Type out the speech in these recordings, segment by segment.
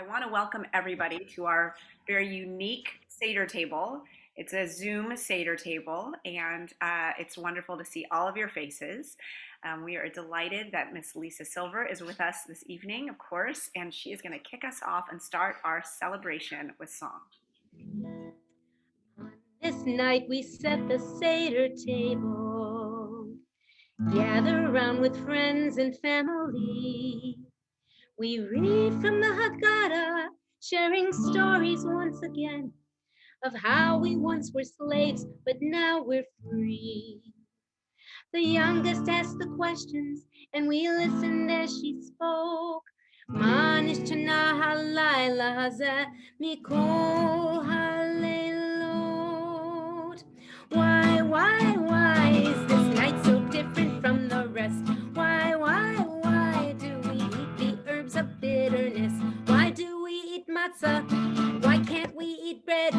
I want to welcome everybody to our very unique Seder table. It's a Zoom Seder table, and it's wonderful to see all of your faces. We are delighted that Miss Lisa Silver is with us this evening, of course, and she is going to kick us off and start our celebration with song. This night we set the Seder table, gather around with friends and family. We read from the Haggadah, sharing stories once again of how we once were slaves, but now we're free. The youngest asked the questions, and we listened as she spoke. Ma nishtana halayla hazeh mikol halelot. Why is this night so different from the rest? Why do we eat the herbs of bitterness? Why do we eat matzah? Why can't we eat bread?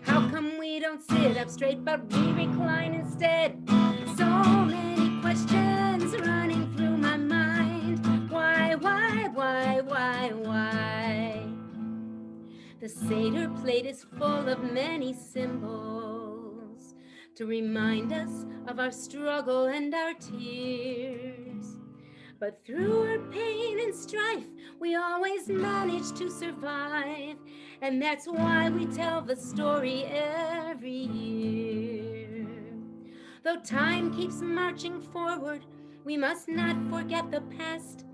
How come we don't sit up straight but we recline instead? So many questions running through my mind. Why? The Seder plate is full of many symbols to remind us of our struggle and our tears. But through our pain and strife, we always manage to survive. And that's why we tell the story every year. Though time keeps marching forward, we must not forget the past.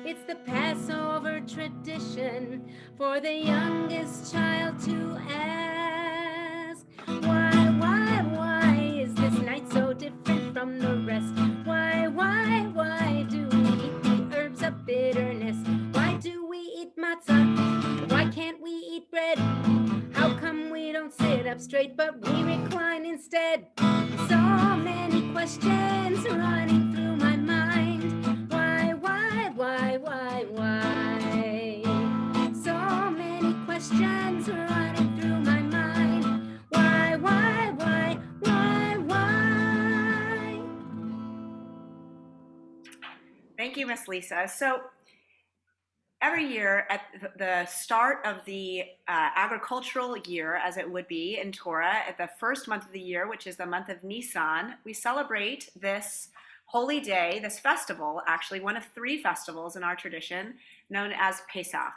It's the Passover tradition for the youngest child to ask. Why is this night so different from the rest? Why do we eat the herbs of bitterness? Why do we eat matzah? Why can't we eat bread? How come we don't sit up straight but we recline instead? So many questions running through my mind. Why? So many questions running through my mind. Why? Thank you, Miss Lisa. So every year at the start of the agricultural year, as it would be in Torah, at the first month of the year, which is the month of Nisan, we celebrate this holy day, this festival, actually one of three festivals in our tradition, known as Pesach.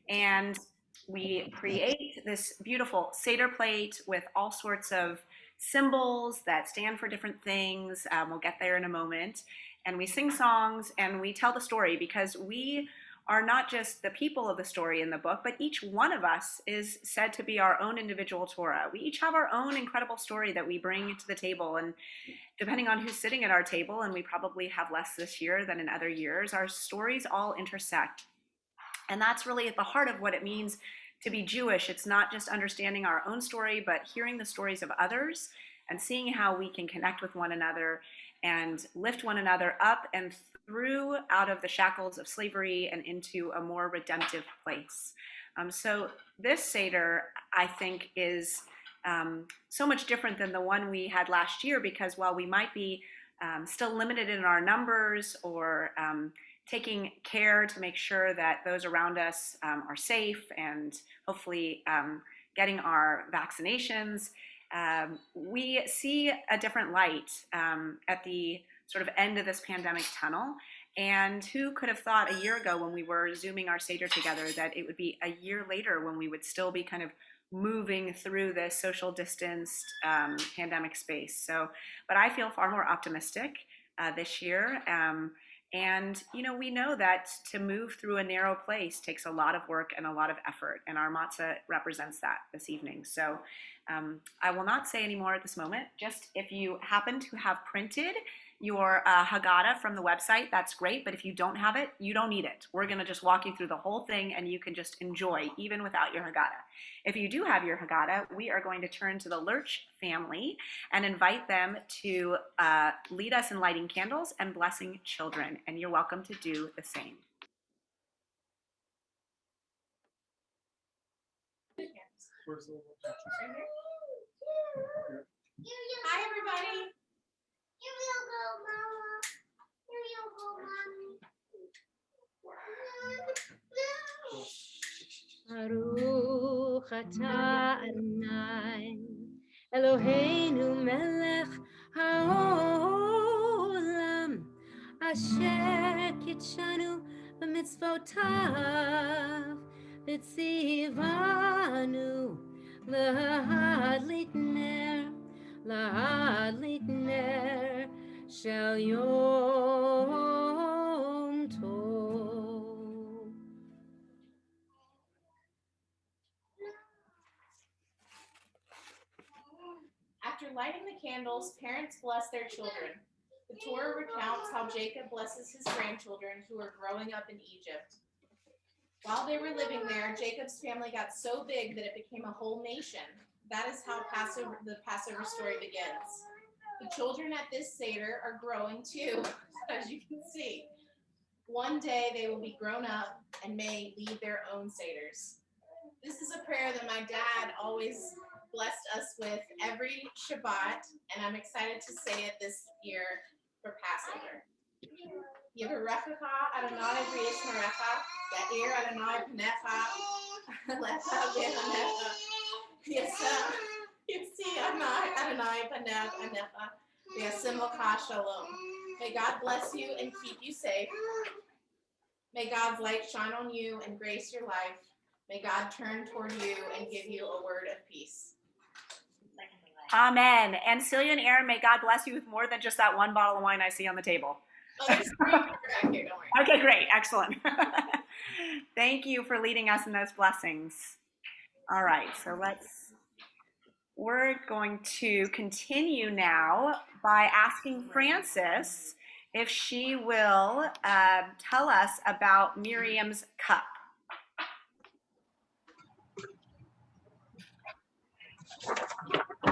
And we create this beautiful Seder plate with all sorts of symbols that stand for different things. We'll get there in a moment. And we sing songs and we tell the story because we are not just the people of the story in the book, but each one of us is said to be our own individual Torah. We each have our own incredible story that we bring to the table. And depending on who's sitting at our table, and we probably have less this year than in other years, our stories all intersect. And that's really at the heart of what it means to be Jewish. It's not just understanding our own story, but hearing the stories of others and seeing how we can connect with one another and lift one another up and through out of the shackles of slavery and into a more redemptive place. So this Seder, I think, is so much different than the one we had last year because while we might be still limited in our numbers or taking care to make sure that those around us are safe and hopefully getting our vaccinations, we see a different light at the sort of end of this pandemic tunnel. And who could have thought a year ago when we were Zooming our Seder together that it would be a year later when we would still be kind of moving through this social distanced pandemic space. So, but I feel far more optimistic this year. And, we know that to move through a narrow place takes a lot of work and a lot of effort. And our matzah represents that this evening. So I will not say any more at this moment. Just if you happen to have printed your Haggadah from the website, that's great. But if you don't have it, you don't need it. We're going to just walk you through the whole thing and you can just enjoy even without your Haggadah. If you do have your Haggadah, we are going to turn to the Lurch family and invite them to lead us in lighting candles and blessing children. And you're welcome to do the same. Hi, everybody. Here you go, Mama. Here you go, Mommy. Baruch atah Adonai, Eloheinu melech haolam, asher kitshanu b'mitzvotav, v'tzivanu lahadlit ner shel yom tov. After lighting the candles, parents bless their children. The Torah recounts how Jacob blesses his grandchildren who are growing up in Egypt. While they were living there, Jacob's family got so big that it became a whole nation. That is how the Passover story begins. The children at this Seder are growing too, as you can see. One day they will be grown up and may lead their own Seders. This is a prayer that my dad always blessed us with every Shabbat, and I'm excited to say it this year for Passover. Yevarechecha Adonai v'yishmerecha, Ya'ir Adonai pnecha, lecha v'yanecha, Yisi Adonai panev anecha, v'yasim lecha shalom. May God bless you and keep you safe. May God's light shine on you and grace your life. May God turn toward you and give you a word of peace. Amen. And Celia and Aaron, may God bless you with more than just that one bottle of wine I see on the table. Oh, there's 3 more back here, don't worry. Okay, great. Excellent. Thank you for leading us in those blessings. All right, so we're going to continue now by asking Frances if she will tell us about Miriam's cup.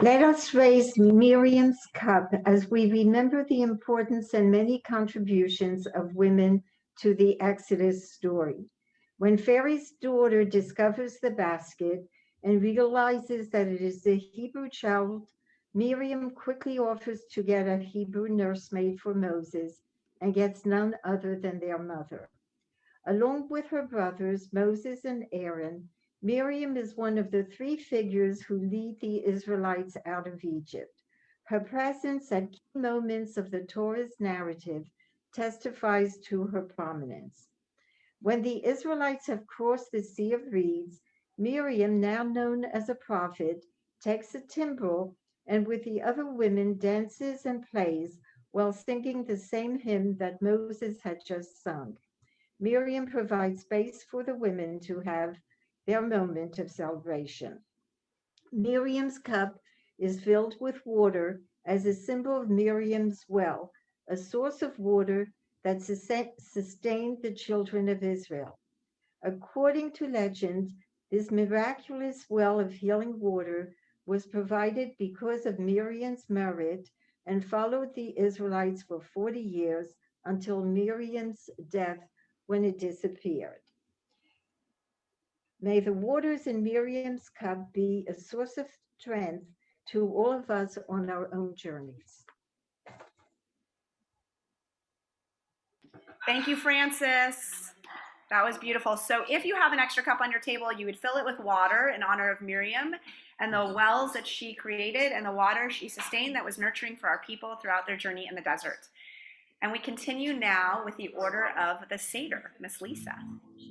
Let us raise Miriam's cup as we remember the importance and many contributions of women to the Exodus story. When Pharaoh's daughter discovers the basket and realizes that it is the Hebrew child, Miriam quickly offers to get a Hebrew nursemaid for Moses and gets none other than their mother. Along with her brothers, Moses and Aaron, Miriam is one of the 3 figures who lead the Israelites out of Egypt. Her presence at key moments of the Torah's narrative testifies to her prominence. When the Israelites have crossed the Sea of Reeds, Miriam, now known as a prophet, takes a timbrel and with the other women dances and plays while singing the same hymn that Moses had just sung. Miriam provides space for the women to have their moment of celebration. Miriam's cup is filled with water as a symbol of Miriam's well, a source of water that sustained the children of Israel. According to legend, this miraculous well of healing water was provided because of Miriam's merit and followed the Israelites for 40 years until Miriam's death when it disappeared. May the waters in Miriam's cup be a source of strength to all of us on our own journeys. Thank you, Frances. That was beautiful. So if you have an extra cup on your table, you would fill it with water in honor of Miriam and the wells that she created and the water she sustained that was nurturing for our people throughout their journey in the desert. And we continue now with the order of the Seder. Miss Lisa.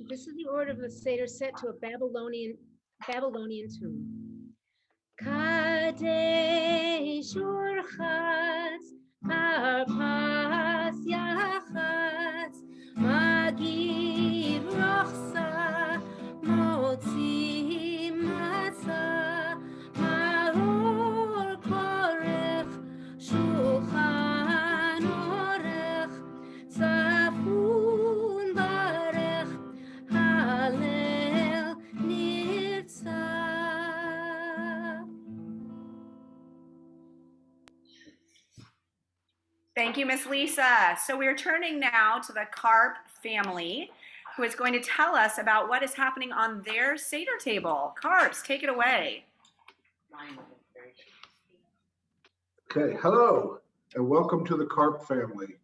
This is the order of the Seder set to a Babylonian tune. Kadesh urchatz, karpas yachatz, magid rochsa, motzi matzah, maror korech, shulchan orech, tzafun barech, halel nirtzah. Thank you, Miss Lisa. So we're turning now to the Karp family, who is going to tell us about what is happening on their Seder table. Karps, take it away. Okay, hello, and welcome to the Karp family.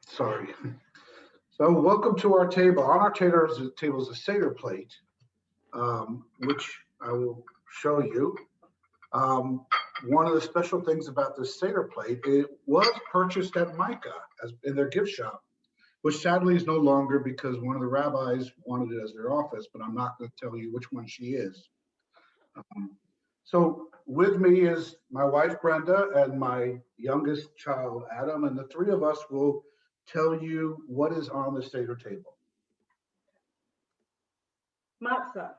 Sorry. So welcome to our table. On our table is a Seder plate, which I will show you. One of the special things about this Seder plate, it was purchased at Micah in their gift shop, which sadly is no longer because one of the rabbis wanted it as their office, but I'm not going to tell you which one she is. So with me is my wife, Brenda, and my youngest child, Adam, and the three of us will tell you what is on the Seder table. Matzah.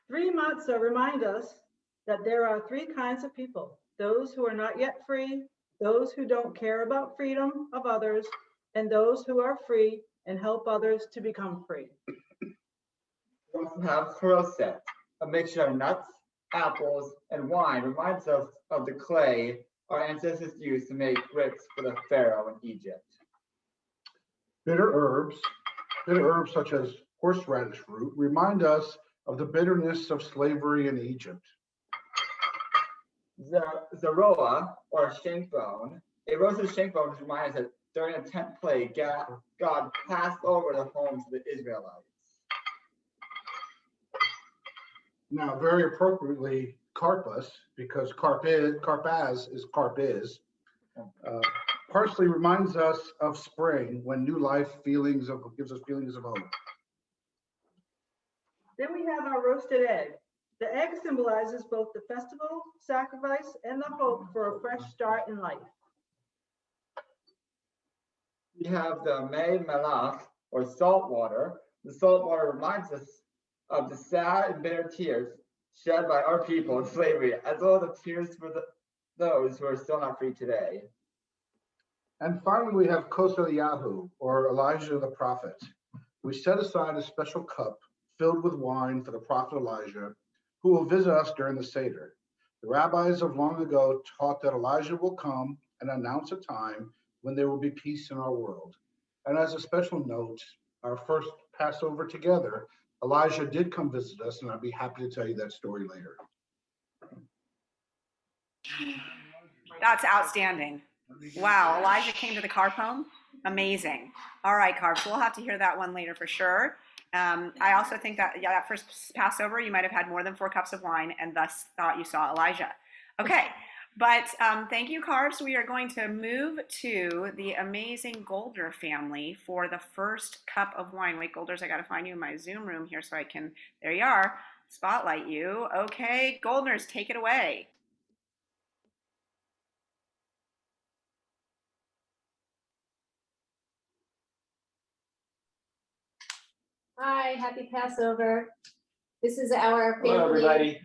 3 matzah remind us that there are 3 kinds of people: those who are not yet free, those who don't care about freedom of others, and those who are free and help others to become free. We also have charoset, a mixture of nuts, apples, and wine, reminds us of the clay our ancestors used to make bricks for the Pharaoh in Egypt. Bitter herbs such as horseradish root, remind us of the bitterness of slavery in Egypt. Zeroa, or shank bone, a roasted shank bone reminds us that during the 10th plague, God passed over the homes of the Israelites. Now, very appropriately, carpus, because carpaz is carpiz. Parsley reminds us of spring when new life gives us feelings of hope. Then we have our roasted egg. The egg symbolizes both the festival, sacrifice, and the hope for a fresh start in life. We have the Mei Melach, or salt water. The salt water reminds us of the sad and bitter tears shed by our people in slavery, as well as the tears for those who are still not free today. And finally, we have Kos Eliyahu, or Elijah the prophet. We set aside a special cup filled with wine for the prophet Elijah, who will visit us during the Seder. The rabbis of long ago taught that Elijah will come and announce a time when there will be peace in our world. And as a special note, our first Passover together, Elijah did come visit us, and I'd be happy to tell you that story later. That's outstanding. Wow, Elijah came to the carp home? Amazing. All right, carps, we'll have to hear that one later for sure. I also think that, that first Passover, you might have had more than 4 cups of wine and thus thought you saw Elijah. Okay, but thank you, carps. We are going to move to the amazing Golder family for the first cup of wine. Wait, Golders, I got to find you in my Zoom room here so I can, there you are, spotlight you. Okay, Golders, take it away. Hi, happy Passover. This is our Hello, everybody.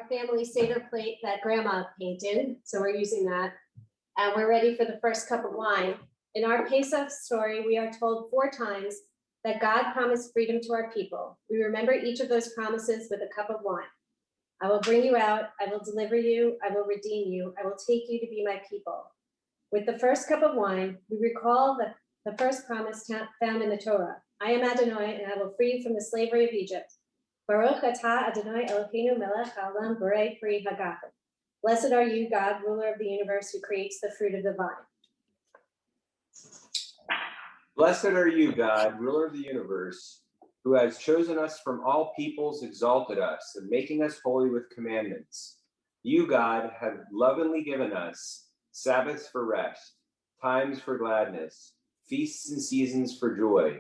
family Seder plate that Grandma painted, so we're using that. And we're ready for the first cup of wine. In our Pesach story, we are told 4 times that God promised freedom to our people. We remember each of those promises with a cup of wine. I will bring you out, I will deliver you, I will redeem you, I will take you to be my people. With the first cup of wine, we recall the first promise found in the Torah. I am Adonai, and I will free you from the slavery of Egypt. Baruch atah Adonai Eloheinu melech haolam borei pri hagafen. Blessed are you, God, ruler of the universe, who creates the fruit of the vine. Blessed are you, God, ruler of the universe, who has chosen us from all peoples, exalted us, and making us holy with commandments. You, God, have lovingly given us Sabbaths for rest, times for gladness, feasts and seasons for joy,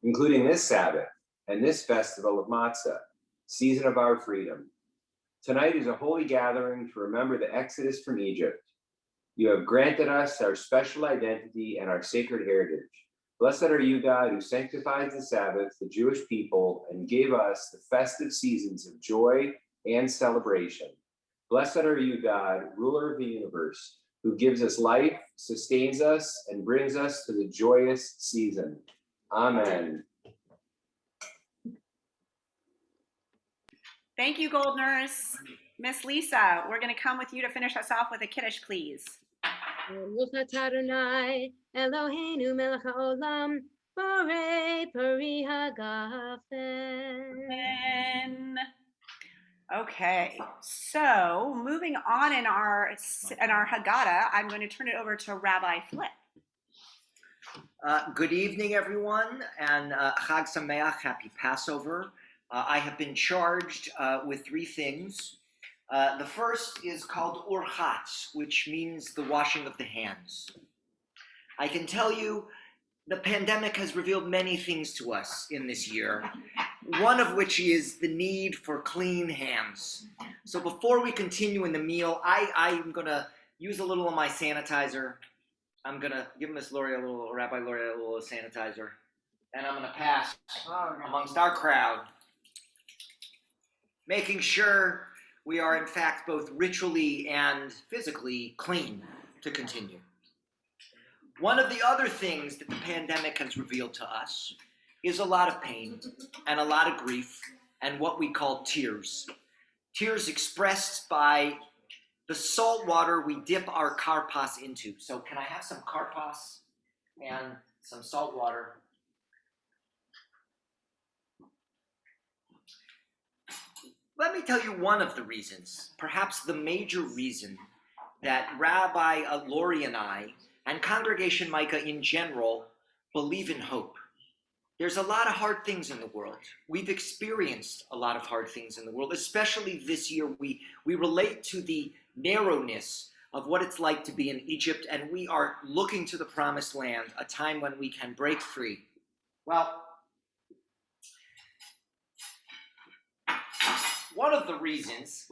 including this Sabbath and this festival of Matzah, season of our freedom. Tonight is a holy gathering to remember the Exodus from Egypt. You have granted us our special identity and our sacred heritage. Blessed are you, God, who sanctifies the Sabbath, the Jewish people, and gave us the festive seasons of joy and celebration. Blessed are you, God, ruler of the universe, who gives us life, sustains us, and brings us to the joyous season. Amen. Thank you, Goldners. Miss Lisa, we're going to come with you to finish us off with a Kiddush, please. Baruch atah Adonai Eloheinu melech haolam borei pri hagafen. Amen. Okay, so moving on in our Haggadah, I'm going to turn it over to Rabbi Flip. Good evening, everyone, and Chag Sameach, happy Passover. I have been charged with three things. The first is called urchatz, which means the washing of the hands. I can tell you the pandemic has revealed many things to us in this year, one of which is the need for clean hands. So before we continue in the meal, I'm going to use a little of my sanitizer. I'm going to give Miss Laurie Rabbi Laurie a little sanitizer, and I'm going to pass amongst our crowd, making sure we are in fact both ritually and physically clean to continue. One of the other things that the pandemic has revealed to us is a lot of pain and a lot of grief and what we call tears. Tears expressed by the salt water we dip our karpas into. So can I have some karpas and some salt water? Let me tell you one of the reasons, perhaps the major reason, that Rabbi Laurie and I, and Congregation Micah in general, believe in hope. There's a lot of hard things in the world. We've experienced a lot of hard things in the world, especially this year. We relate to the narrowness of what it's like to be in Egypt, and we are looking to the promised land, a time when we can break free. Well, one of the reasons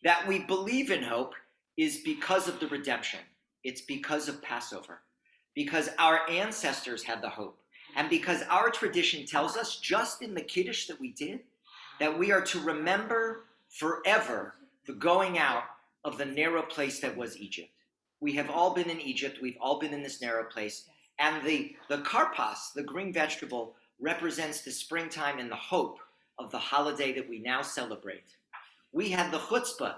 that we believe in hope is because of the redemption. It's because of Passover, because our ancestors had the hope, and because our tradition tells us, just in the Kiddush that we did, that we are to remember forever the going out of the narrow place that was Egypt. We have all been in Egypt. We've all been in this narrow place. And the karpas, the green vegetable, represents the springtime and the hope of the holiday that we now celebrate. We had the chutzpah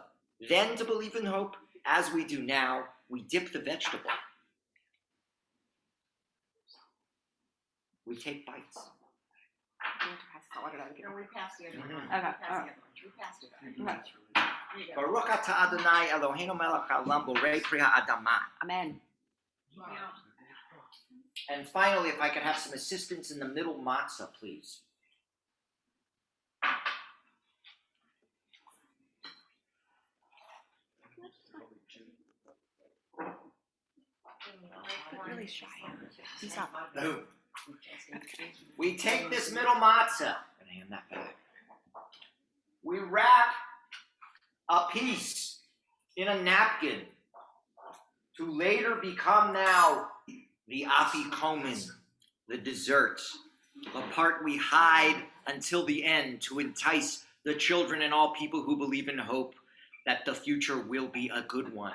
then to believe in hope, as we do now. We dip the vegetable. We take bites. No, we passed the other one. Okay. We passed it. Okay. Baruch atah Adonai Eloheinu melech haolam borei pri ha'adamah. Amen. And finally, if I could have some assistance in the middle matzah, please. Really shy. He's up. No. We take this middle matzah and hand that back. We wrap a piece in a napkin to later become now the afikomen, the dessert, the part we hide until the end to entice the children and all people who believe in hope that the future will be a good one.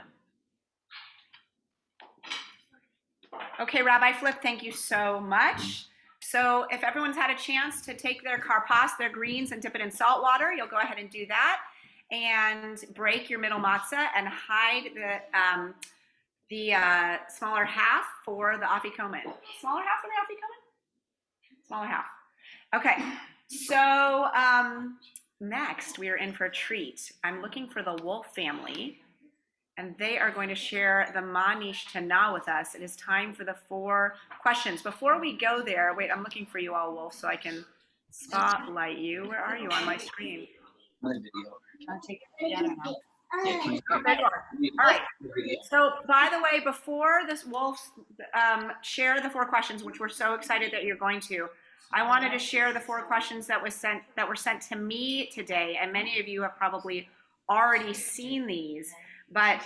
Okay, Rabbi Flip, thank you so much. So if everyone's had a chance to take their karpas, their greens, and dip it in salt water, you'll go ahead and do that. And break your middle matzah and hide the smaller half for the afikomen. Smaller half for the afikomen? Smaller half. Okay, so next we are in for a treat. I'm looking for the Wolf family, and they are going to share the Manish Tana with us. It is time for the 4 questions. Before we go there, wait, I'm looking for you all, Wolf, so I can spotlight you. Where are you on my screen? I'll take it together now. Oh, there you are. All right. So, by the way, before this Wolf share the 4 questions, which we're so excited that you're going to, I wanted to share the 4 questions that were sent to me today, and many of you have probably already seen these. But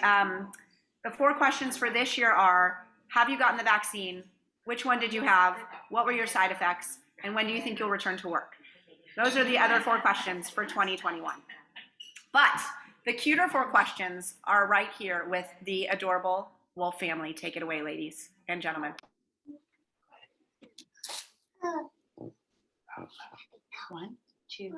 the 4 questions for this year are: have you gotten the vaccine? Which one did you have? What were your side effects? And when do you think you'll return to work? Those are the other 4 questions for 2021. But the cuter 4 questions are right here with the adorable Wolf family. Take it away, ladies and gentlemen. 1, 2, 3.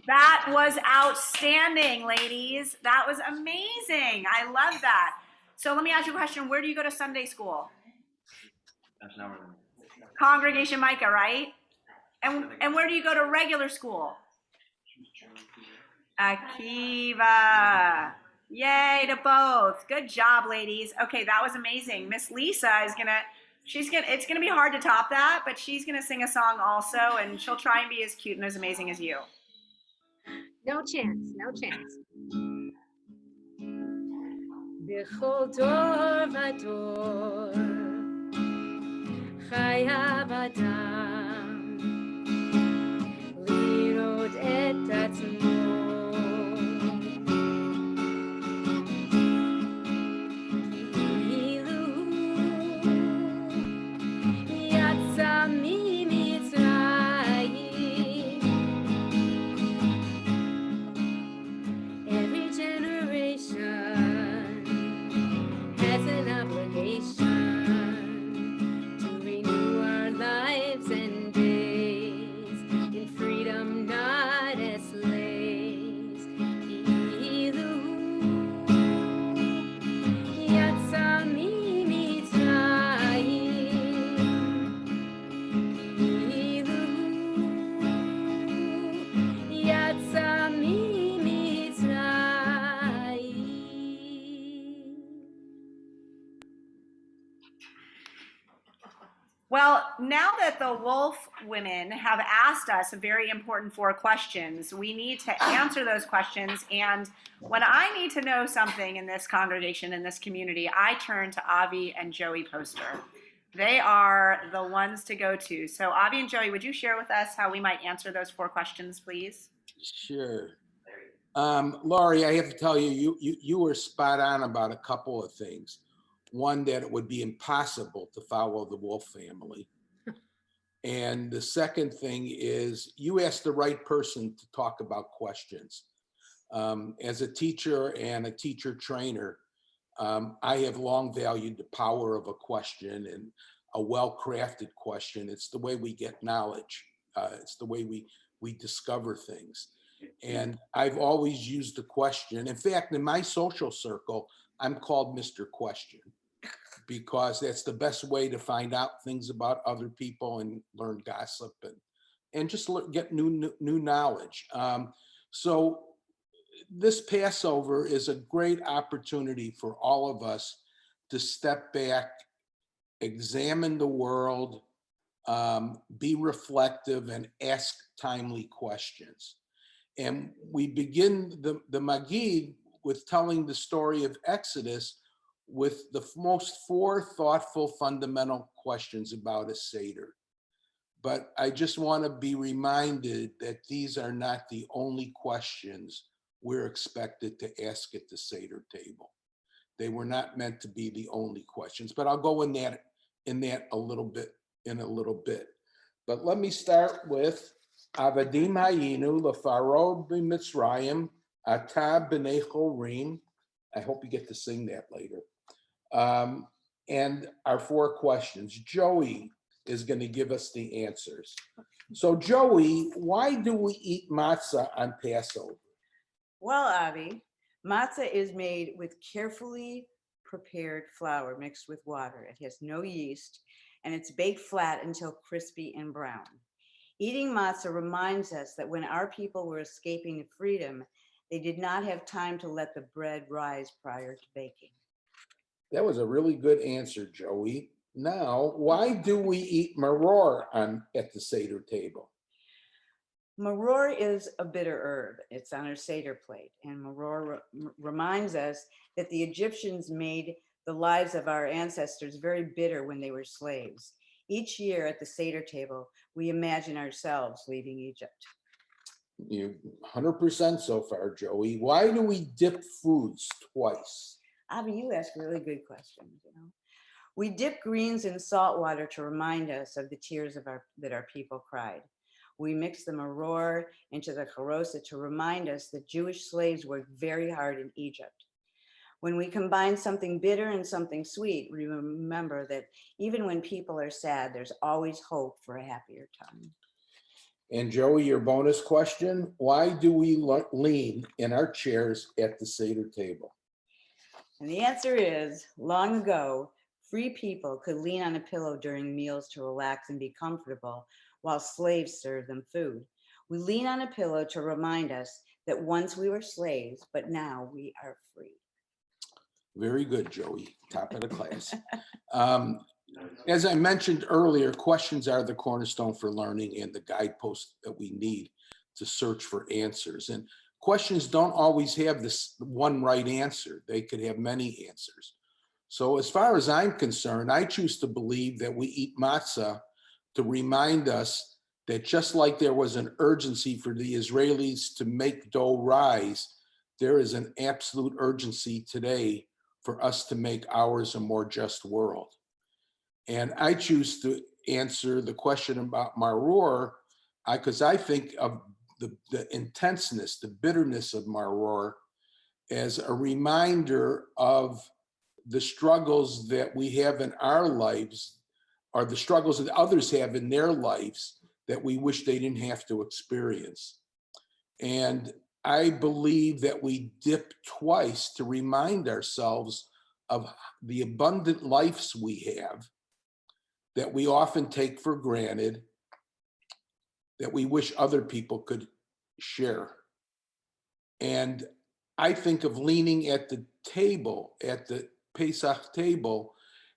That was outstanding, ladies. That was amazing. I love that. So let me ask you a question. Where do you go to Sunday school? Congregation Micah, right? And where do you go to regular school? Akiva. Yay to both. Good job, ladies. Okay, that was amazing. Miss Lisa is it's gonna be hard to top that, but she's gonna sing a song also, and she'll try and be as cute and as amazing as you. No chance, no chance. B'chol dor v'dor chayav adam lirot et atzmo ki'ilu yatsa miMitzrayim. Every generation has an obligation to renew our lives and days in freedom, not as slaves. Ki'ilu yatsa miMitzrayim. Ki'ilu yatsa Well, now that the Wolf women have asked us very important 4 questions, we need to answer those questions. And when I need to know something in this congregation, in this community, I turn to Avi and Joey Poster. They are the ones to go to. So Avi and Joey, would you share with us how we might answer those 4 questions, please? Sure. Laurie, I have to tell you, you were spot on about a couple of things. One, that it would be impossible to follow the Wolf family. And the second thing is you asked the right person to talk about questions. As a teacher and a teacher trainer, I have long valued the power of a question and a well-crafted question. It's the way we get knowledge. It's the way we discover things. And I've always used the question. In fact, in my social circle, I'm called Mr. Question, because that's the best way to find out things about other people and learn gossip and just get new knowledge. So this Passover is a great opportunity for all of us to step back, examine the world, be reflective, and ask timely questions. And we begin the Magid with telling the story of Exodus with the most 4 thoughtful, fundamental questions about a Seder. But I just want to be reminded that these are not the only questions we're expected to ask at the Seder table. They were not meant to be the only questions, but I'll go in that a little bit. But let me start with Avadim Hayinu Lefaro b'Mitzrayim Ata b'nei Chorim. I hope you get to sing that later. And our 4 questions. Joey is going to give us the answers. So Joey, why do we eat matzah on Passover? Well, Avi, matzah is made with carefully prepared flour mixed with water. It has no yeast, and it's baked flat until crispy and brown. Eating matzah reminds us that when our people were escaping to freedom, they did not have time to let the bread rise prior to baking. That was a really good answer, Joey. Now, why do we eat maror at the Seder table? Maror is a bitter herb. It's on our Seder plate. And maror reminds us that the Egyptians made the lives of our ancestors very bitter when they were slaves. Each year at the Seder table, we imagine ourselves leaving Egypt. You 100% so far, Joey. Why do we dip foods twice? Abby, you ask really good questions, you know. We dip greens in salt water to remind us of the tears that our people cried. We mix the maror into the charoset to remind us that Jewish slaves worked very hard in Egypt. When we combine something bitter and something sweet, we remember that even when people are sad, there's always hope for a happier time. And Joey, your bonus question, why do we lean in our chairs at the Seder table? And the answer is, long ago, free people could lean on a pillow during meals to relax and be comfortable while slaves served them food. We lean on a pillow to remind us that once we were slaves, but now we are free. Very good, Joey. Top of the class. As I mentioned earlier, questions are the cornerstone for learning and the guidepost that we need to search for answers. And questions don't always have this one right answer. They could have many answers. So as far as I'm concerned, I choose to believe that we eat matzah to remind us that just like there was an urgency for the Israelis to make dough rise, there is an absolute urgency today for us to make ours a more just world. And I choose to answer the question about maror because I think of the intenseness, the bitterness of maror as a reminder of the struggles that we have in our lives, or the struggles that others have in their lives that we wish they didn't have to experience. And I believe that we dip twice to remind ourselves of the abundant lives we have that we often take for granted, that we wish other people could share. And I think of leaning at the table, at the Pesach table,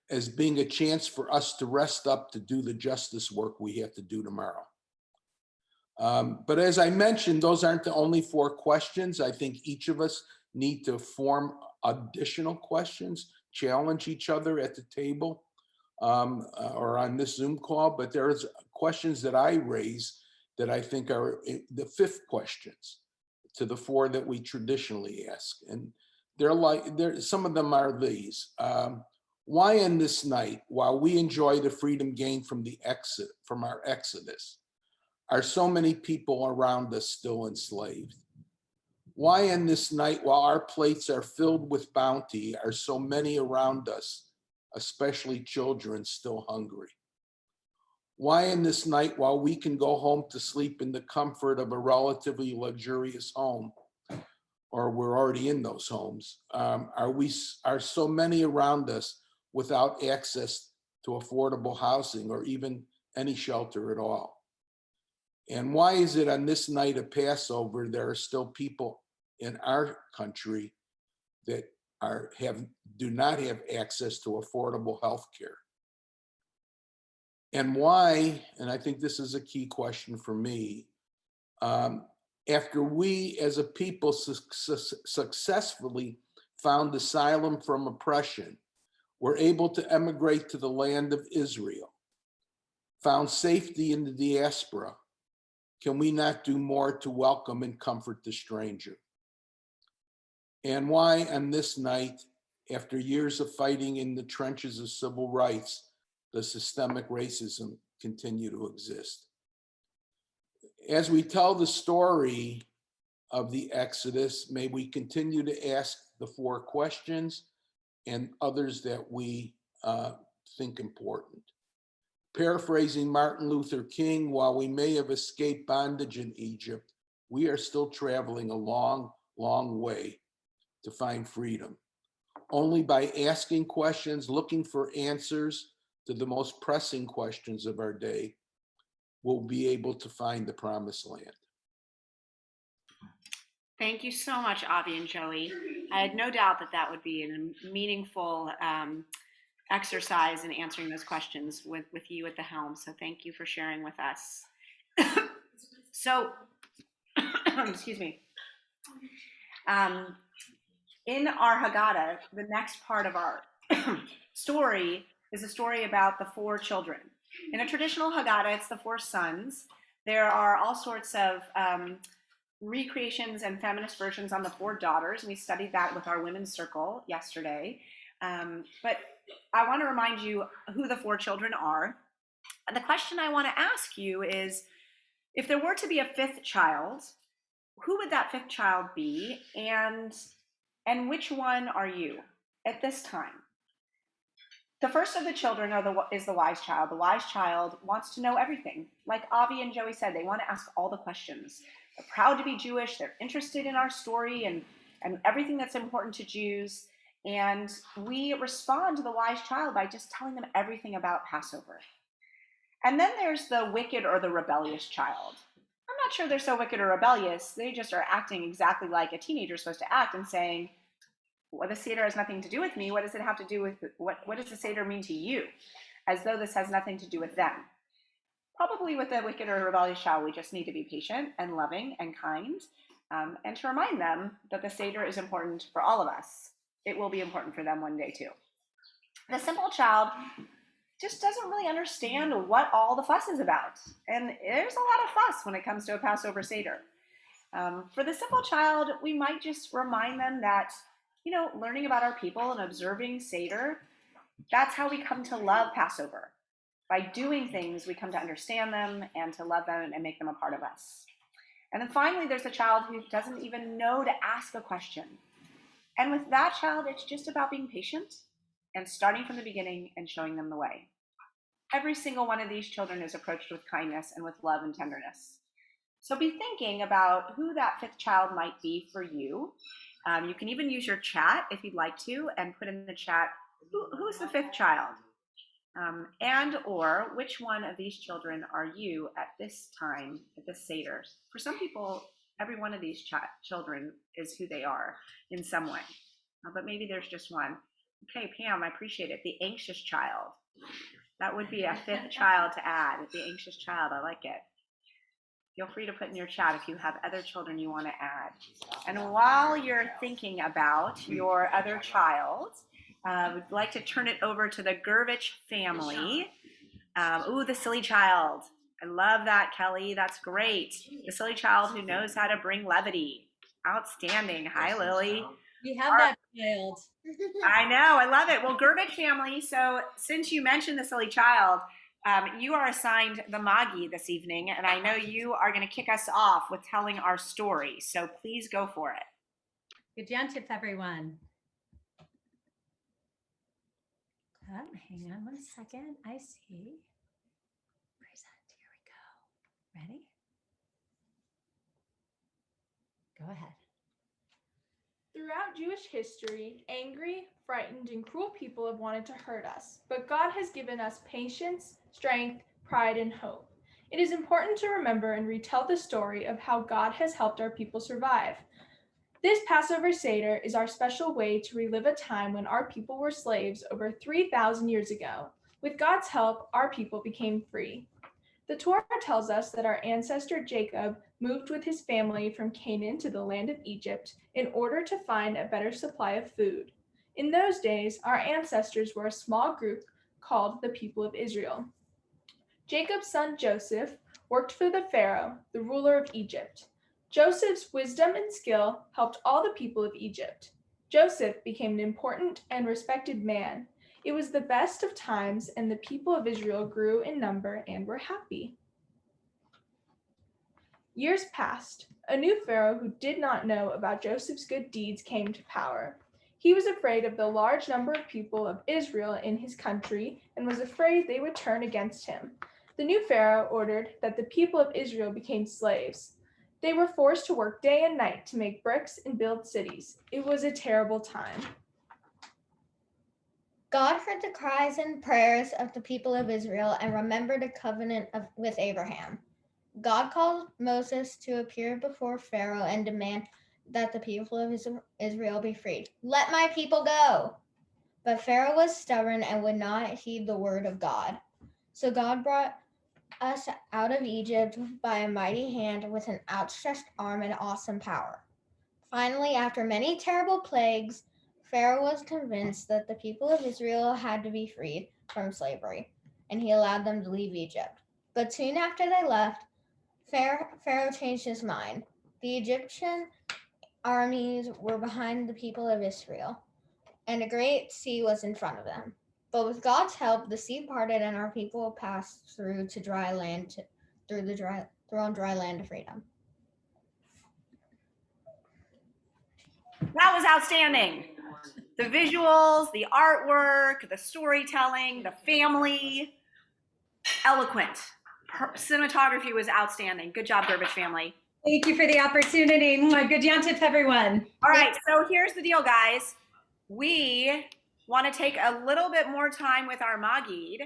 as being a chance for us to rest up to do the justice work we have to do tomorrow. But as I mentioned, those aren't the only 4 questions. I think each of us need to form additional questions, challenge each other at the table or on this Zoom call. But there's questions that I raise that I think are the 5th questions to the 4 that we traditionally ask. And some of them are these. Why in this night, while we enjoy the freedom gained from our exodus, are so many people around us still enslaved? Why in this night, while our plates are filled with bounty, are so many around us, especially children, still hungry? Why in this night, while we can go home to sleep in the comfort of a relatively luxurious home, or we're already in those homes, are so many around us without access to affordable housing or even any shelter at all? And why is it on this night of Passover, there are still people in our country that do not have access to affordable health care? And why, and I think this is a key question for me, after we as a people successfully found asylum from oppression, were able to emigrate to the land of Israel, found safety in the diaspora, can we not do more to welcome and comfort the stranger? And why on this night, after years of fighting in the trenches of civil rights, does systemic racism continue to exist? As we tell the story of the Exodus, may we continue to ask the 4 questions and others that we think important. Paraphrasing Martin Luther King, while we may have escaped bondage in Egypt, we are still traveling a long, long way to find freedom. Only by asking questions, looking for answers to the most pressing questions of our day, will be able to find the promised land. Thank you so much, Avi and Joey. I had no doubt that that would be a meaningful exercise in answering those questions with you at the helm. So thank you for sharing with us. So, excuse me. In our Haggadah, the next part of our story is a story about the 4 children. In a traditional Haggadah, it's the 4 sons. There are all sorts of recreations and feminist versions on the 4 daughters. We studied that with our women's circle yesterday. But I want to remind you who the 4 children are. And the question I want to ask you is, if there were to be a 5th child, who would that 5th child be? And which one are you at this time? The first of the children is the wise child. The wise child wants to know everything. Like Avi and Joey said, they want to ask all the questions. They're proud to be Jewish. They're interested in our story and everything that's important to Jews. And we respond to the wise child by just telling them everything about Passover. And then there's the wicked or the rebellious child. I'm not sure they're so wicked or rebellious. They just are acting exactly like a teenager is supposed to act and saying, well, the Seder has nothing to do with me. What does it have to do with, what does the Seder mean to you? As though this has nothing to do with them. Probably with the wicked or rebellious child, we just need to be patient and loving and kind, and to remind them that the Seder is important for all of us. It will be important for them one day too. The simple child just doesn't really understand what all the fuss is about. And there's a lot of fuss when it comes to a Passover Seder. For the simple child, we might just remind them that, learning about our people and observing Seder, that's how we come to love Passover. By doing things, we come to understand them and to love them and make them a part of us. And then finally, there's a child who doesn't even know to ask a question. And with that child, it's just about being patient and starting from the beginning and showing them the way. Every single one of these children is approached with kindness and with love and tenderness. So be thinking about who that 5th child might be for you. You can even use your chat if you'd like to and put in the chat, who's the 5th child? And or which one of these children are you at this time, at this Seder? For some people, every one of these children is who they are in some way, but maybe there's just one. Okay, Pam, I appreciate it. The anxious child. That would be a 5th child to add. The anxious child, I like it. Feel free to put in your chat if you have other children you want to add. And while you're thinking about your other child, we'd like to turn it over to the Gervich family. The silly child. I love that, Kelly. That's great. The silly child who knows how to bring levity. Outstanding. Hi, Lily. We have that child. I know. I love it. Well, Gervich family, so since you mentioned the silly child, you are assigned the Magi this evening, and I know you are going to kick us off with telling our story. So please go for it. Good Yantif, everyone. Hang on 1 second. I see. Present. Here we go. Ready? Go ahead. Throughout Jewish history, angry, frightened, and cruel people have wanted to hurt us, but God has given us patience, strength, pride, and hope. It is important to remember and retell the story of how God has helped our people survive. This Passover Seder is our special way to relive a time when our people were slaves over 3,000 years ago. With God's help, our people became free. The Torah tells us that our ancestor Jacob moved with his family from Canaan to the land of Egypt in order to find a better supply of food. In those days, our ancestors were a small group called the people of Israel. Jacob's son Joseph worked for the Pharaoh, the ruler of Egypt. Joseph's wisdom and skill helped all the people of Egypt. Joseph became an important and respected man. It was the best of times, and the people of Israel grew in number and were happy. Years passed. A new Pharaoh who did not know about Joseph's good deeds came to power. He was afraid of the large number of people of Israel in his country and was afraid they would turn against him. The new Pharaoh ordered that the people of Israel became slaves. They were forced to work day and night to make bricks and build cities. It was a terrible time. God heard the cries and prayers of the people of Israel and remembered a covenant with Abraham. God called Moses to appear before Pharaoh and demand that the people of Israel be freed. Let my people go! But Pharaoh was stubborn and would not heed the word of God. So God brought us out of Egypt by a mighty hand with an outstretched arm and awesome power. Finally, after many terrible plagues, Pharaoh was convinced that the people of Israel had to be freed from slavery, and he allowed them to leave Egypt. But soon after they left, Pharaoh changed his mind. The Egyptian armies were behind the people of Israel, and a great sea was in front of them. But with God's help, the sea parted, and our people passed through to dry land, through on dry land to freedom. That was outstanding. The visuals, the artwork, the storytelling, the family, eloquent. Cinematography was outstanding. Good job, Burbage family. Thank you for the opportunity. Good Yontif, everyone. All right, so here's the deal, guys. We want to take a little bit more time with our Magid,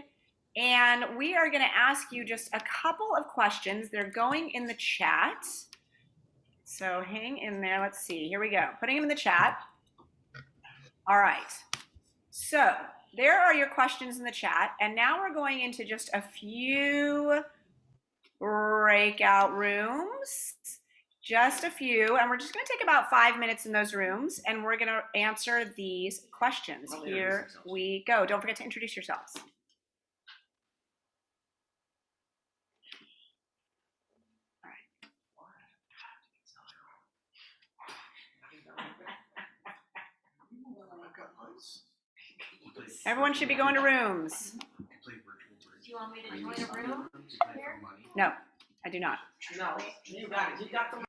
and we are going to ask you just a couple of questions. They're going in the chat. So hang in there. Let's see. Here we go. Putting them in the chat. All right. So there are your questions in the chat. And now we're going into just a few breakout rooms. Just a few. And we're just going to take about 5 minutes in those rooms. And we're going to answer these questions. Here we go. Don't forget to introduce yourselves. Everyone should be going to rooms. Do you want me to join a room here? No, I do not. No, you got it. You got the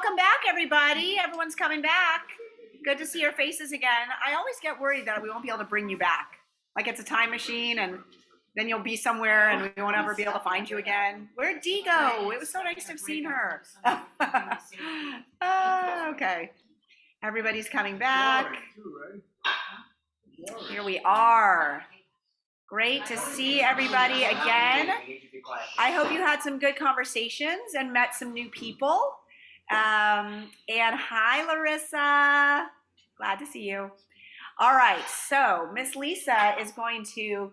welcome back, everybody. Everyone's coming back. Good to see your faces again. I always get worried that we won't be able to bring you back. Like it's a time machine and then you'll be somewhere and we won't ever be able to find you again. Where'd Dee go? It was so nice to have seen her. Okay. Everybody's coming back. Here we are. Great to see everybody again. I hope you had some good conversations and met some new people. And hi, Larissa. Glad to see you. All right, so Miss Lisa is going to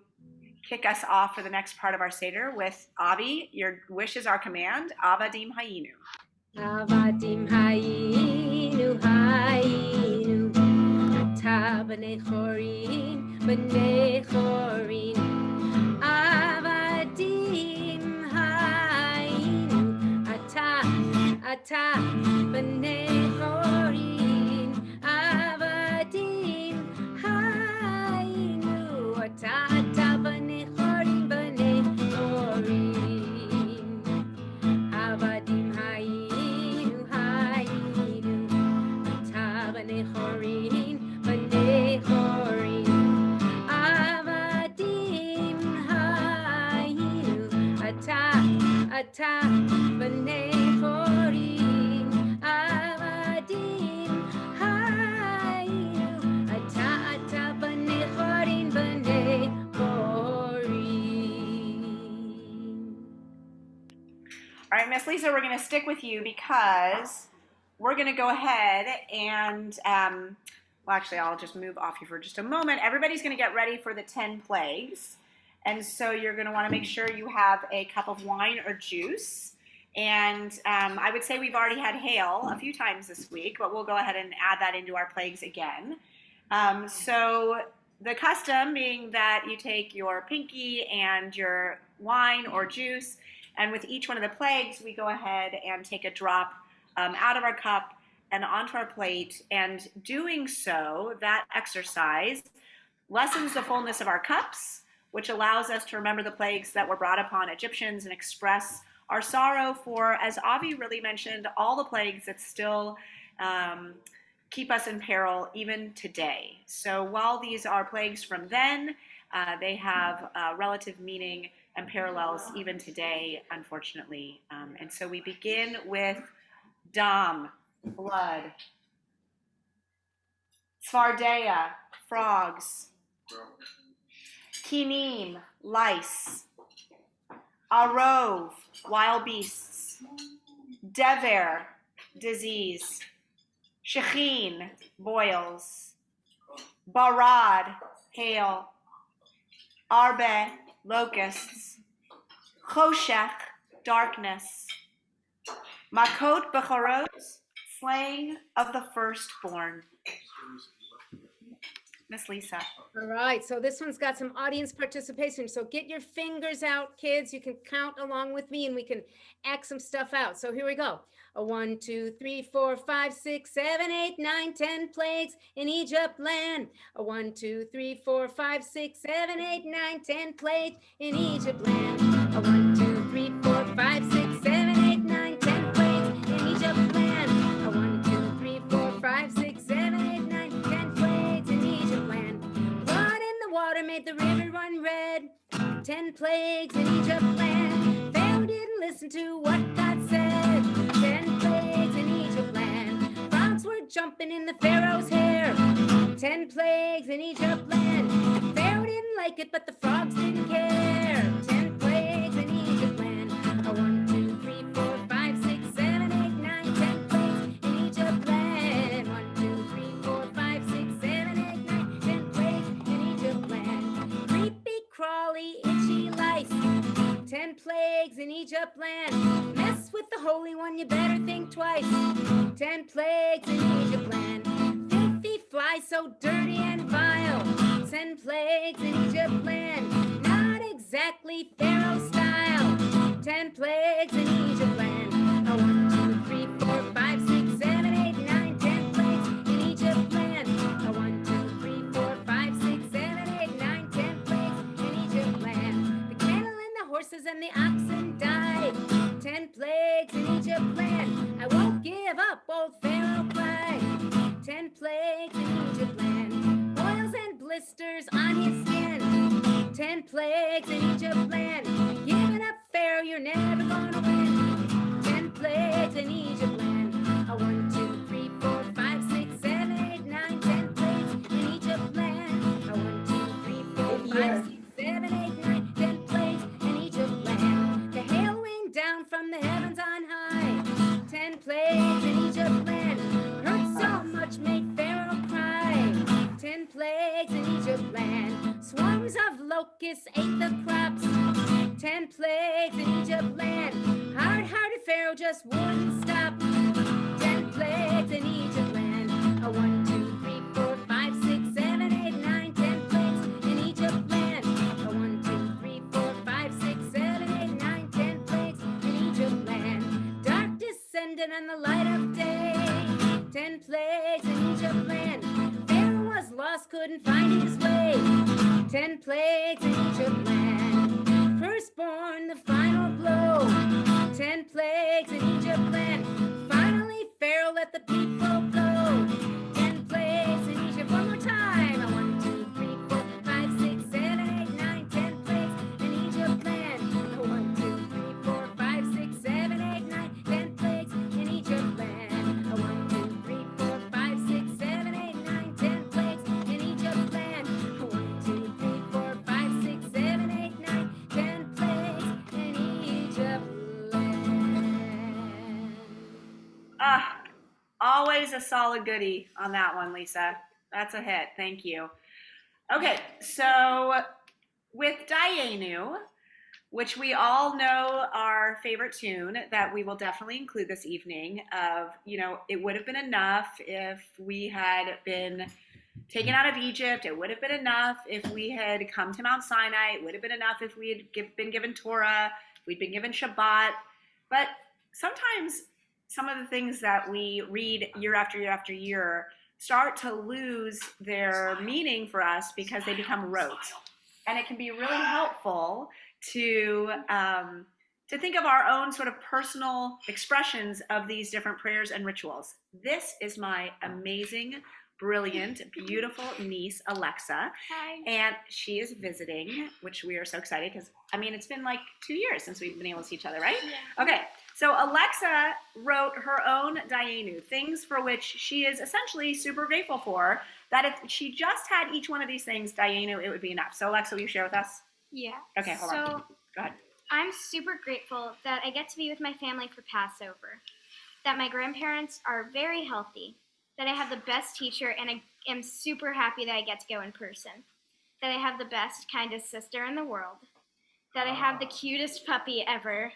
kick us off for the next part of our Seder with Avi. Your wish is our command. Avadim Hayinu. Avadim Hayinu, Hayinu. Ata b'nei chorin, b'nei chorin. Avadim Hayinu. Ata b'nei chorin. Avadim Hayinu. Ata b'nei chorin, b'nei chorin. Avadim Hayinu, Hayinu. Ata b'nei chorin, b'nei chorin. Avadim Hayinu. Ata b'nei chorin. Avadim Hayinu. Ata b'nei chorin, b'nei chorin. All right, Miss Lisa, we're going to stick with you because we're going to go ahead and, well, actually, I'll just move off you for just a moment. Everybody's going to get ready for the 10 plagues. And so you're going to want to make sure you have a cup of wine or juice. And I would say we've already had hail a few times this week, but we'll go ahead and add that into our plagues again. So the custom being that you take your pinky and your wine or juice, and with each one of the plagues, we go ahead and take a drop out of our cup and onto our plate. And doing so, that exercise lessens the fullness of our cups, which allows us to remember the plagues that were brought upon Egyptians and express our sorrow for, as Avi really mentioned, all the plagues that still keep us in peril even today. So while these are plagues from then, they have relative meaning and parallels even today, unfortunately. And so we begin with dam, blood, Svardeya, frogs, kinim, lice, arov, wild beasts, dever, disease, shechin, boils, barad, hail, arbe, locusts, choshech, darkness, makot bechorot, slaying of the firstborn. Miss Lisa. All right, so this one's got some audience participation. So get your fingers out, kids. You can count along with me and we can X some stuff out. So here we go. 1, 2, 3, 4, 5, 6, 7, 8, 9, 10 plagues in Egypt land. 1, 2, 3, 4, 5, 6, 7, 8, 9, 10 plagues in Egypt land. 1, 2, 3, 4, 5, 6, 7, 8, 9, 10 plagues in Egypt land. 1, 2, 3, 4, 5, 6, 7, 8, 9, 10 plagues in Egypt land. Blood in the water made the river run red. 10 plagues in Egypt land. Pharaoh didn't listen to what God said. 10 plagues in Egypt land. Frogs were jumping in the Pharaoh's hair. 10 plagues in Egypt land. Pharaoh didn't like it, but the frogs didn't care. 10 plagues in Egypt land. 1, 2, 3, 4, 5, 6, 7, 8, 9, 10 plagues in Egypt land. 1, 2, 3, 4, 5, 6, 7, 8, 9, 10 plagues in Egypt land. Creepy, crawly, itchy lice. 10 plagues in Egypt land. Mess with the Holy One, you better think twice. 10 plagues in Egypt land. Filthy flies, so dirty and vile. 10 plagues in Egypt land. Not exactly Pharaoh style. 10 plagues in Egypt land. 1, 2, 3, 4, 5, 6, 7, 8, 9, 10 plagues in Egypt land. 1, 2, 3, 4, 5, 6, 7, 8, 9, 10 plagues in Egypt land. The cattle and the horses and the oxen died. 10 plagues in Egypt land. I won't give Rev up, old Pharaoh cried. 10 plagues in Egypt land, boils and blisters on his skin. 10 plagues in Egypt land, giving up Pharaoh, you're never gonna win. 10 plagues in Egypt land, a 1, 2, 3, 4, 5, 6, 7, 8, 9, 10 plagues in Egypt land, a 1, 2, 3, 4, 5, 6, 7, 8, 9, 10 plagues in Egypt land. The hail rained down from the heavens on high. 10 plagues in Egypt land, hurt so much made Pharaoh cry. 10 plagues in Egypt land, swarms of locusts ate the crops. 10 plagues in Egypt land, hard-hearted Pharaoh just wouldn't stop. 10 plagues in Egypt land, a 1, 2, 3, 4, 5, 6, 7, 8, 9, 10 plagues in Egypt land, a 1, 2, 3, 4, 5, 6, 7, 8, 9, 10 plagues in Egypt land. Dark descended on the light of day. 10 plagues in Egypt land, Pharaoh was lost, couldn't find his way. 10 plagues in Egypt land, firstborn the final blow. 10 plagues in Egypt land, finally Pharaoh let the people go. 10 plagues in Egypt, one more time. A 1, 2, 3, 4, 5, 6, 7, 8, 9, 10 plagues in Egypt land. A 1, 2, 3, 4, 5, 6, 7, 8, 9, 10 plagues in Egypt land. A 1, 2, 3, 4, 5, 6, 7, 8, 9, 10 plagues in Egypt land. A 1, 2, 3, 4, 5, 6, 7, 8, 9, 10 plagues in Egypt land. Ah, always a solid goodie on that one, Lisa. That's a hit. Thank you. Okay, so with Dayenu, which we all know our favorite tune that we will definitely include this evening of, it would have been enough if we had been taken out of Egypt. It would have been enough if we had come to Mount Sinai. It would have been enough if we had been given Torah, if we'd been given Shabbat. But sometimes some of the things that we read year after year after year start to lose their meaning for us because they become rote. And it can be really helpful to think of our own sort of personal expressions of these different prayers and rituals. This is my amazing, brilliant, beautiful niece, Alexa. Hi. And she is visiting, which we are so excited because, it's been like 2 years since we've been able to see each other, right? Yeah. Okay, so Alexa wrote her own Dayenu, things for which she is essentially super grateful for, that if she just had each one of these things, Dayenu, it would be enough. So Alexa, will you share with us? Yeah. Okay, hold on. Go ahead. I'm super grateful that I get to be with my family for Passover, that my grandparents are very healthy, that I have the best teacher, and I am super happy that I get to go in person, that I have the best, kindest sister in the world, that I have the cutest puppy ever,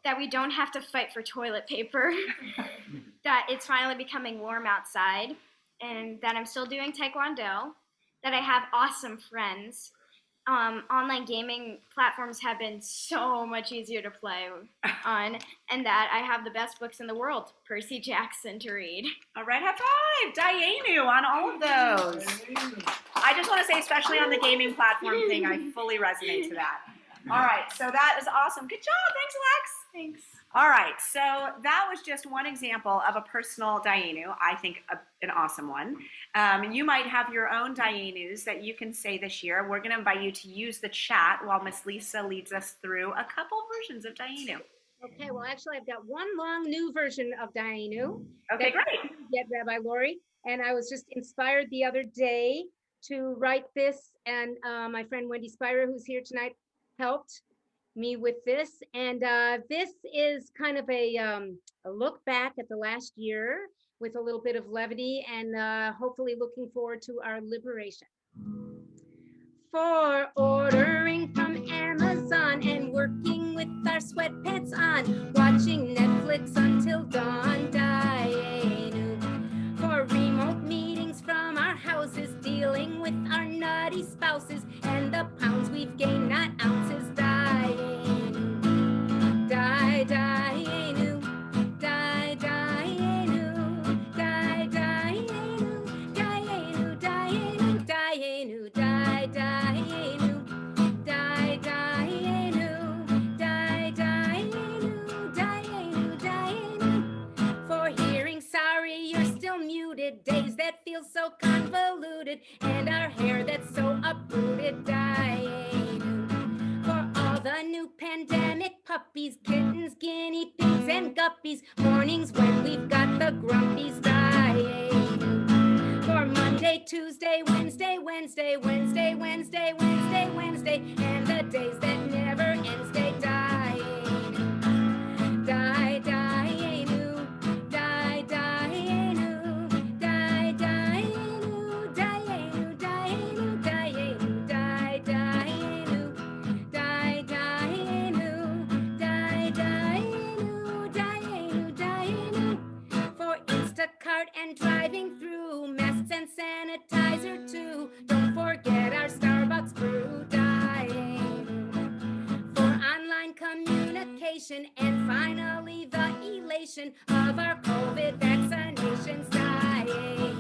that we don't have to fight for toilet paper, that it's finally becoming warm outside, and that I'm still doing Taekwondo, that I have awesome friends. Online gaming platforms have been so much easier to play on, and that I have the best books in the world, Percy Jackson, to read. All right, high five, Dayenu on all of those. I just want to say, especially on the gaming platform thing, I fully resonate to that. All right, so that is awesome. Good job. Thanks, Alex. Thanks. All right, so that was just one example of a personal Dayenu, I think an awesome one. You might have your own Dayenus that you can say this year. We're going to invite you to use the chat while Miss Lisa leads us through a couple versions of Dayenu. Okay, well, actually, I've got one long new version of Dayenu. Okay, great. Yet, Rabbi Lori, and I was just inspired the other day to write this, and my friend Wendy Spira, who's here tonight, helped me with this. And this is kind of a look back at the last year with a little bit of levity and hopefully looking forward to our liberation. For ordering from Amazon and working with our sweatpants on, watching Netflix until dawn, Dayenu. For remote meetings from our houses, dealing with our nutty spouses, and the pounds we've gained, not ounces, Dayenu. Dayenu. Dayenu. Dayenu. Dayenu. Dayenu. Dayenu. Dayenu. For here that feels so convoluted, and our hair that's so uprooted. Dayenu. For all the new pandemic puppies, kittens, guinea pigs, and guppies, mornings when we've got the grumpies. Dayenu. For Monday, Tuesday, Wednesday, Wednesday, Wednesday, Wednesday, Wednesday, Wednesday, and the days that never end. Stay Dayenu. Die, Dayenu. Die, Dayenu. Die, Dayenu. Dayenu, Dayenu, Dayenu. Die, Dayenu. Die, Dayenu. Die, Dayenu. Dayenu, Dayenu. For Instacart and driving through, masks and sanitizer too. Don't forget our Starbucks brew. Dayenu. For online communication, and finally the elation of our COVID vaccinations. Dayenu.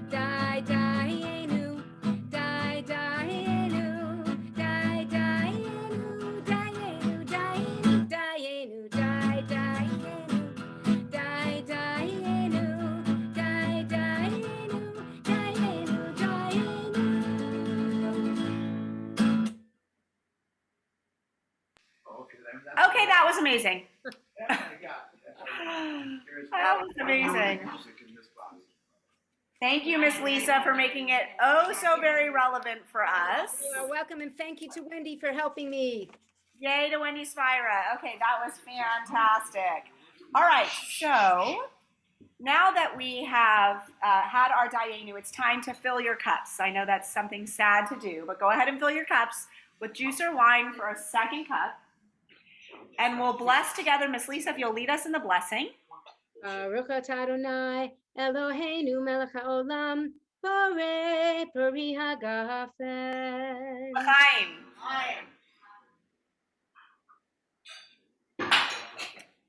Die, Dayenu. Die, Dayenu. Die, Dayenu. Dayenu, Dayenu, Dayenu. Die, Dayenu. Die, Dayenu. Die, Dayenu. Dayenu, Dayenu. Okay, that was amazing. That was amazing. Thank you, Miss Lisa, for making it oh so very relevant for us. You are welcome, and thank you to Wendy for helping me. Yay to Wendy Spira. Okay, that was fantastic. All right, so now that we have had our Dayenu, it's time to fill your cups. I know that's something sad to do, but go ahead and fill your cups with juice or wine for a second cup. And we'll bless together. Miss Lisa, if you'll lead us in the blessing. Baruch atah Adonai Eloheinu melech haolam borei peri hagafen. L'chaim.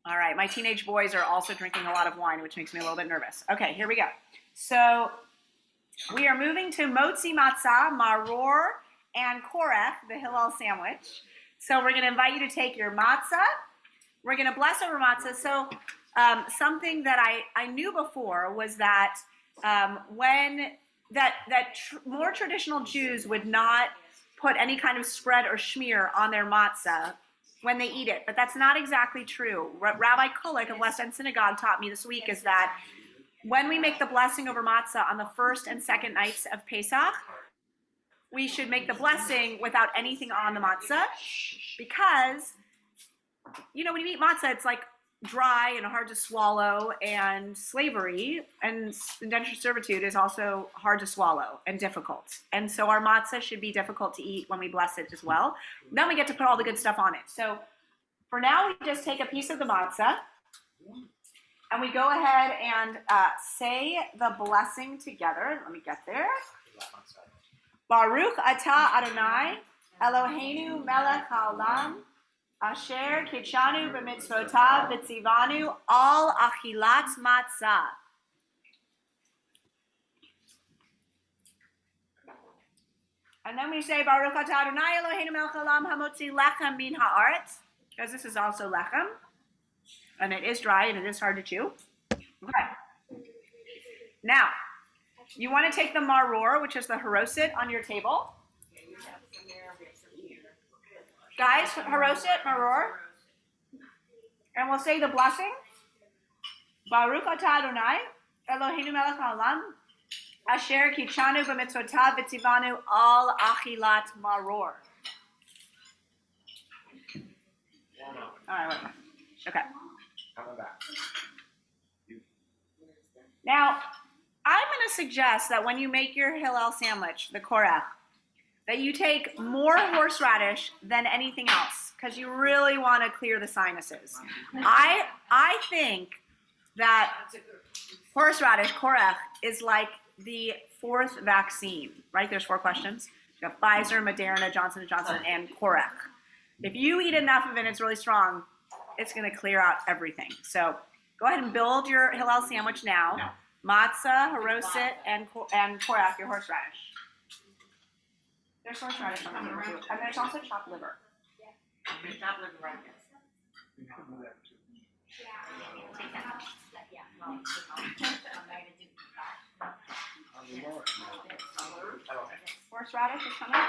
All right, my teenage boys are also drinking a lot of wine, which makes me a little bit nervous. Okay, here we go. So we are moving to motzi matzah, maror, and korech, the Hillel sandwich. So we're going to invite you to take your matzah. We're going to bless over matzah. So something that I knew before was that more traditional Jews would not put any kind of spread or schmear on their matzah when they eat it. But that's not exactly true. What Rabbi Kulik of West End Synagogue taught me this week is that when we make the blessing over matzah on the first and second nights of Pesach, we should make the blessing without anything on the matzah, because, you know, when you eat matzah, it's like dry and hard to swallow, and slavery and indentured servitude is also hard to swallow and difficult. And so our matzah should be difficult to eat when we bless it as well. Then we get to put all the good stuff on it. So for now, we just take a piece of the matzah and we go ahead and say the blessing together. Let me get there. Baruch atah Adonai Eloheinu melech haolam asher kitshanu b'mitzvotav v'tzivanu al achilat matzah. And then we say Baruch atah Adonai Eloheinu melech haolam hamotzi lechem min haaretz, because this is also lechem, and it is dry and it is hard to chew. Okay. Now, you want to take the maror, which is the haroset, on your table. Guys, haroset, maror. And we'll say the blessing. Baruch atah Adonai, Eloheinu melech haolam, asher kitshanu b'mitzvotav v'tzivanu al achilat maror. All right, wait. Okay. Now, I'm going to suggest that when you make your Hillel sandwich, the korech, that you take more horseradish than anything else, because you really want to clear the sinuses. I think that horseradish, korech, is like the fourth vaccine, right? There's 4 questions. You have Pfizer, Moderna, Johnson & Johnson, and korech. If you eat enough of it and it's really strong, it's going to clear out everything. So go ahead and build your Hillel sandwich now. Matzah, haroset, and korech, your horseradish. There's horseradish on the too. And there's also chopped liver. Yeah. Chopped liver, right? horseradish is coming?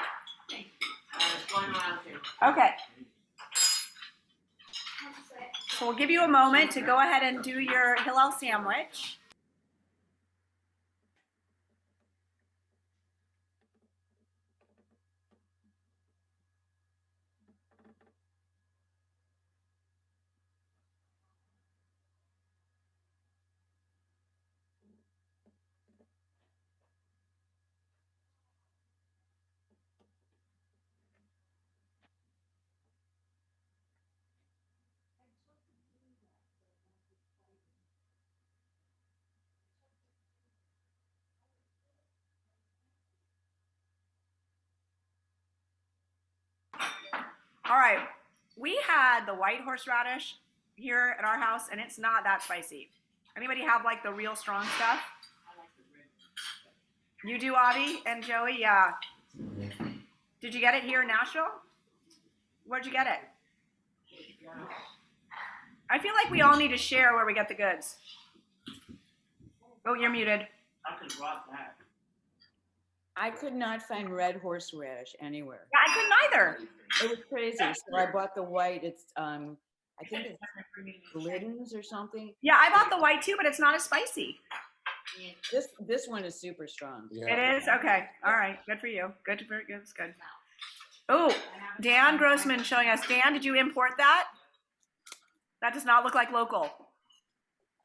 Okay. So we'll give you a moment to go ahead and do your Hillel sandwich. All right, we had the white horseradish here at our house, and it's not that spicy. Anybody have like the real strong stuff? You do, Avi and Joey? Yeah. Did you get it here in Nashville? Where'd you get it? I feel like we all need to share where we get the goods. Oh, you're muted. I could rock that. I could not find red horseradish anywhere. Yeah, I couldn't either. It was crazy. So I bought the white. It's I think it's Glidden's or something. Yeah, I bought the white too, but it's not as spicy. This one is super strong. Yeah. It is? Okay. All right. Good for you. Good. Very good. It's good. Oh, Dan Grossman showing us. Dan, did you import that? That does not look like local.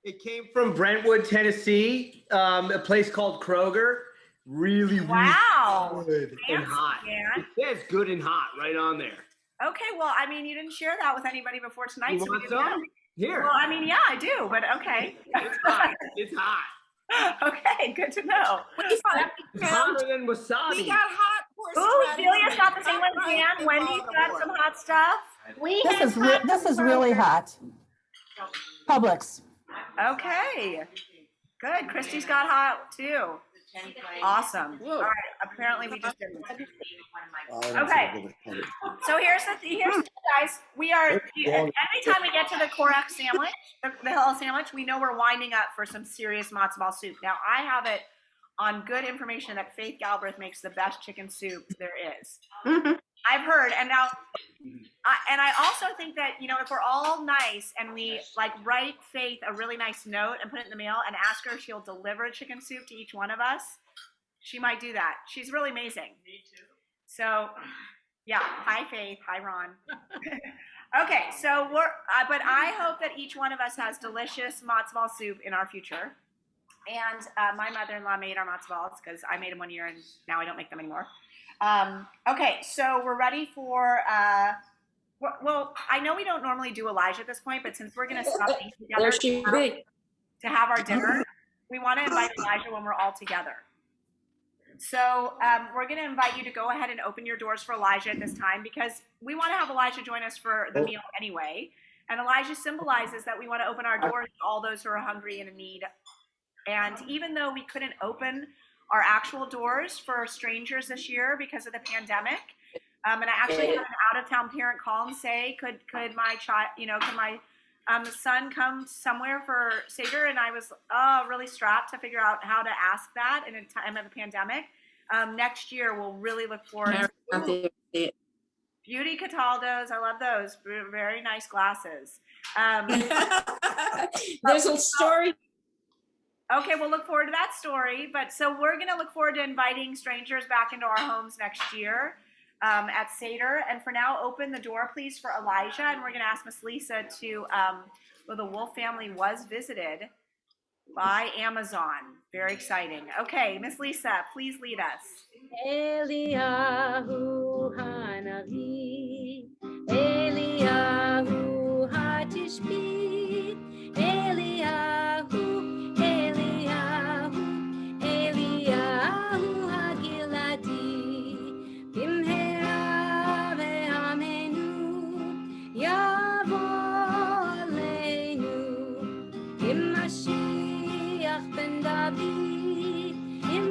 It came from Brentwood, Tennessee, a place called Kroger. Really, wow. Really good and Fancy, hot. Dan. It says good and hot right on there. Okay, well, I mean, you didn't share that with anybody before tonight. You so we want didn't some? know. Here. Well, I mean, yeah, I do, but okay. It's hot. It's hot. Okay, good to know. It's hotter than wasabi. We got hot Ooh, Celia's got the same one as Dan. Wendy's got some hot stuff. This is really hot. Publix. Okay, good. Christy's got hot too. Awesome. All right. Apparently, we just didn't. Okay. So here's the thing, guys. We are anytime we get to the Korach sandwich, the Hillel sandwich, we know we're winding up for some serious matzo ball soup. Now, I have it on good information that Faith Galbraith makes the best chicken soup there is. I've heard, and now, and I also think that, you know, if we're all nice and we like write Faith a really nice note and put it in the mail and ask her if she'll deliver chicken soup to each one of us, she might do that. She's really amazing. Me too. So, yeah. Hi, Faith. Hi, Ron. Okay, so but I hope that each one of us has delicious matzo ball soup in our future. And my mother-in-law made our matzo balls because I made them one year and now I don't make them anymore. Okay, so we're ready for, well, I know we don't normally do Elijah at this point, but since we're going to stop eating together to have our dinner, we want to invite Elijah when we're all together. So we're going to invite you to go ahead and open your doors for Elijah at this time because we want to have Elijah join us for the meal anyway. And Elijah symbolizes that we want to open our doors to all those who are hungry and in need. And even though we couldn't open our actual doors for strangers this year because of the pandemic. And I actually had an out-of-town parent call and say, could my child, you know, could my son come somewhere for Seder? And I was really strapped to figure out how to ask that in a time of a pandemic. Next year, we'll really look forward to Beauty Cataldos. I love those. Very nice glasses. There's a story. Okay, we'll look forward to that story. But so we're going to look forward to inviting strangers back into our homes next year at Seder. And for now, open the door, please, for Elijah. And we're going to ask Miss Lisa to, well, the Wolf family was visited by Amazon. Very exciting. Okay, Miss Lisa, please lead us. Eliyahu Hanavi, Eliyahu Hatishbi, Eliyahu Hagiladi, Bimhera ve'amenu, Yavo aleinu, Mashiach ben David,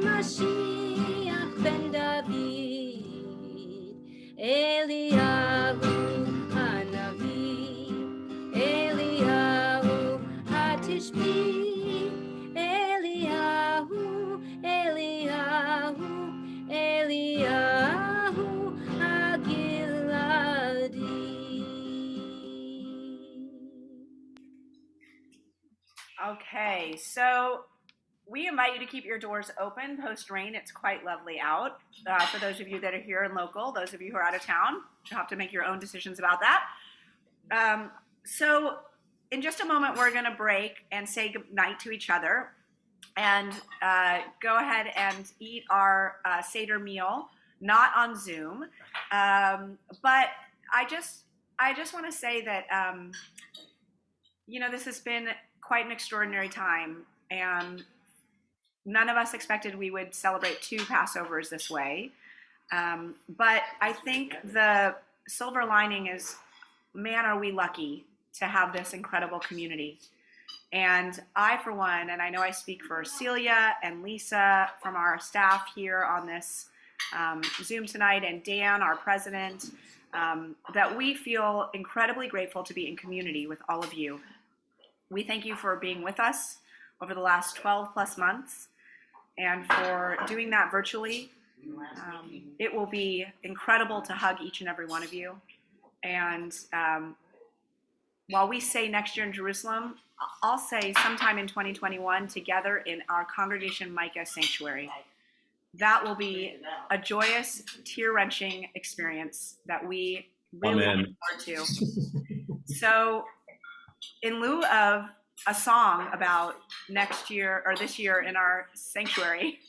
Mashiach ben David, Eliyahu Hanavi, Eliyahu Hatishbi, Eliyahu, Eliyahu, Eliyahu. Okay, so we invite you to keep your doors open post-rain. It's quite lovely out. For those of you that are here and local, those of you who are out of town, you'll have to make your own decisions about that. So in just a moment, we're going to break and say goodnight to each other and go ahead and eat our Seder meal, not on Zoom. But I just want to say that, this has been quite an extraordinary time, and none of us expected we would celebrate 2 Passovers this way. But I think the silver lining is, man, are we lucky to have this incredible community. And I, for one, and I know I speak for Celia and Lisa from our staff here on this Zoom tonight, and Dan, our president, that we feel incredibly grateful to be in community with all of you. We thank you for being with us over the last 12 plus months and for doing that virtually. It will be incredible to hug each and every one of you. And while we say next year in Jerusalem, I'll say sometime in 2021 together in our congregation Micah sanctuary. That will be a joyous, tear-wrenching experience that we really look forward to. So in lieu of a song about next year or this year in our sanctuary,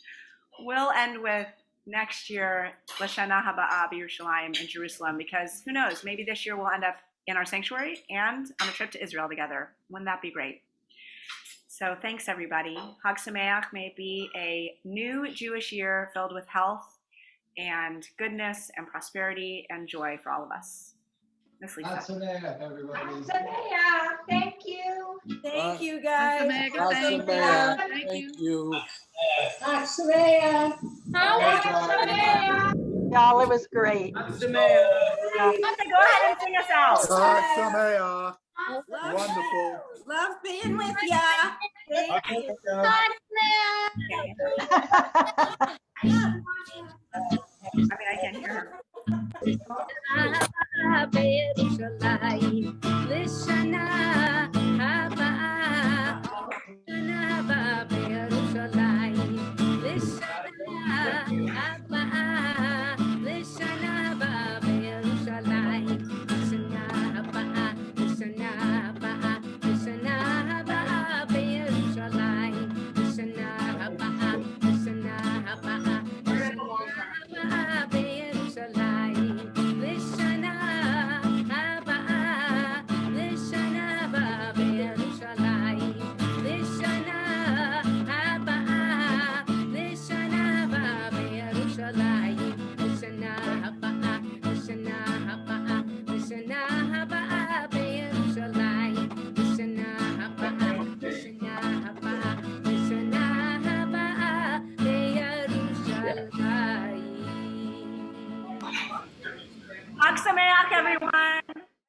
we'll end with next year, L'Shana Haba'a B'Yerushalayim in Jerusalem, because who knows, maybe this year we'll end up in our sanctuary and on a trip to Israel together. Wouldn't that be great? So thanks, everybody. Hag Sameach, may it be a new Jewish year filled with health and goodness and prosperity and joy for all of us. Miss Lisa. Hag Sameach, everybody. Thank you. Thank you, guys. Thank you. Y'all, it was great. Go ahead and sing us out. Wonderful. Love being with ya. Thank you. I mean, I can't hear her. Hag Sameach,